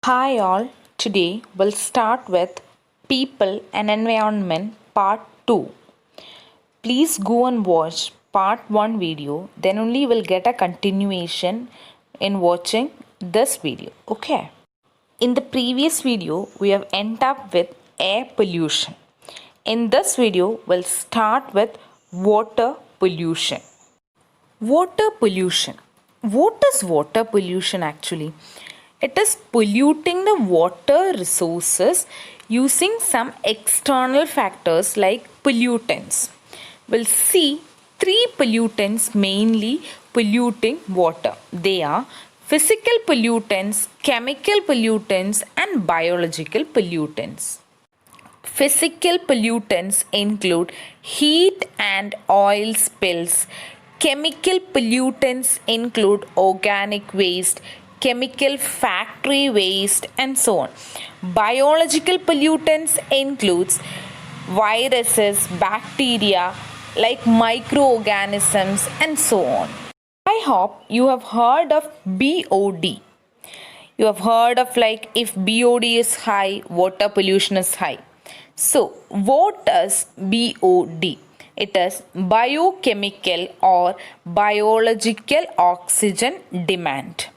Hi all, today we'll start with People and Environment Part 2. Please go and watch Part 1 video, then only we'll get a continuation in watching this video. Okay. In the previous video, we have ended up with air pollution. In this video, we'll start with water pollution. Water pollution. What is water pollution actually? It is polluting the water resources using some external factors like pollutants. We'll see three pollutants mainly polluting water. They are physical pollutants, chemical pollutants, and biological pollutants. Physical pollutants include heat and oil spills. Chemical pollutants include organic waste, chemical factory waste, and so on. Biological pollutants includes viruses, bacteria like microorganisms, and so on. I hope you have heard of BOD. You have heard of like if BOD is high, water pollution is high. So, what is BOD? It is biochemical or biological oxygen demand.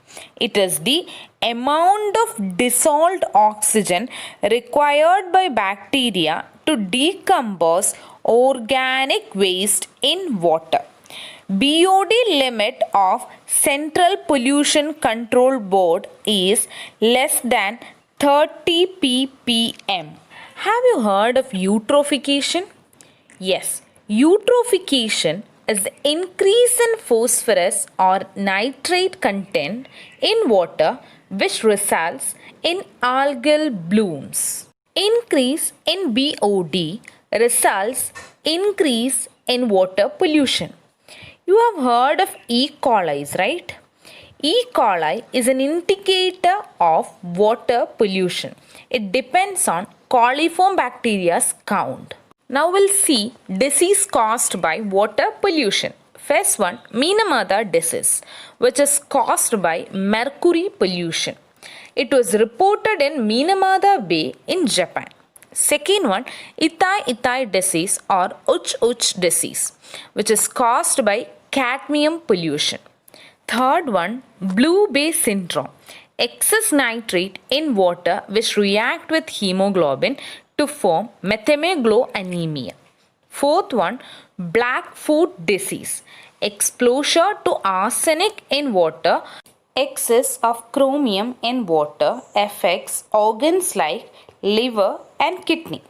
It is the amount of dissolved oxygen required by bacteria to decompose organic waste in water. BOD limit of Central Pollution Control Board is less than 30 ppm. Have you heard of eutrophication? Yes, eutrophication is the increase in phosphorus or nitrate content in water which results in algal blooms. Increase in BOD results increase in water pollution. You have heard of E. coli, right? E. coli is an indicator of water pollution. It depends on coliform bacteria's count. Now we'll see disease caused by water pollution. First one, Minamata disease, which is caused by mercury pollution. It was reported in Minamata Bay in Japan. Second one, Itai disease or Uch disease, which is caused by cadmium pollution. Third one, Blue Bay syndrome, excess nitrate in water which react with hemoglobin to form methemogloanemia. Fourth one, Blackfoot disease, exposure to arsenic in water. Excess of chromium in water affects organs like liver and kidney.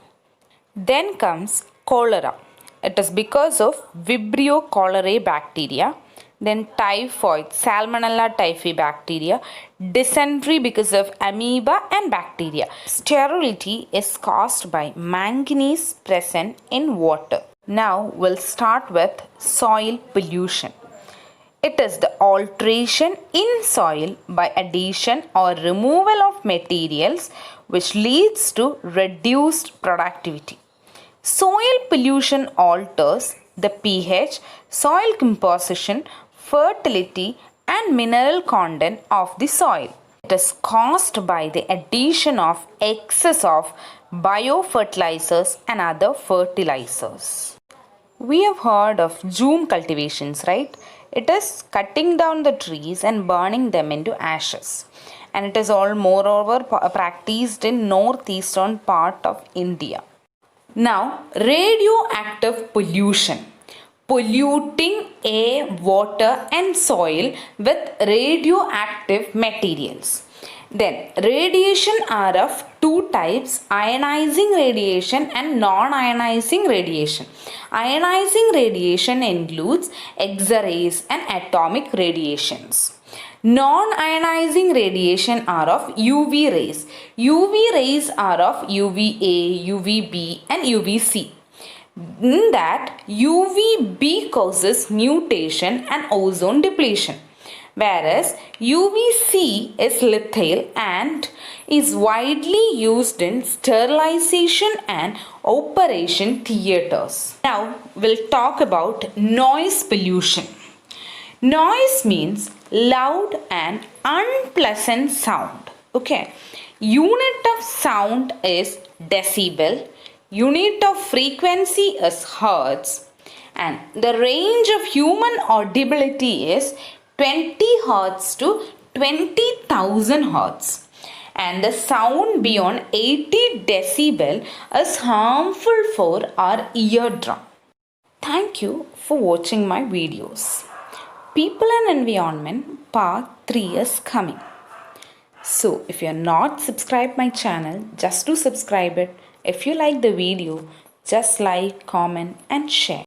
Then comes cholera. It is because of Vibrio cholerae bacteria. Then typhoid, Salmonella typhi bacteria. Dysentery because of amoeba and bacteria. Sterility is caused by manganese present in water. Now we'll start with soil pollution. It is the alteration in soil by addition or removal of materials which leads to reduced productivity. Soil pollution alters the pH, soil composition, fertility, and mineral content of the soil. It is caused by the addition of excess of biofertilizers and other fertilizers. We have heard of Zoom cultivations, right? It is cutting down the trees and burning them into ashes. And it is all moreover practiced in northeastern part of India. Now, radioactive pollution. Polluting air, water and soil with radioactive materials. Then, radiation are of two types, ionizing radiation and non-ionizing radiation. Ionizing radiation includes X-rays and atomic radiations. Non-ionizing radiation are of UV rays. UV rays are of UVA, UVB and UVC. In that, UVB causes mutation and ozone depletion, whereas UVC is lethal and is widely used in sterilization and operation theaters. Now we'll talk about noise pollution. Noise means loud and unpleasant sound. Okay, unit of sound is decibel, unit of frequency is hertz, and the range of human audibility is 20 hertz to 20,000 hertz, and the sound beyond 80 decibel is harmful for our eardrum. Thank you for watching my videos. People and Environment Part 3 is coming. So if you're not subscribed my channel, just do subscribe it. If you like the video, just like, comment and share.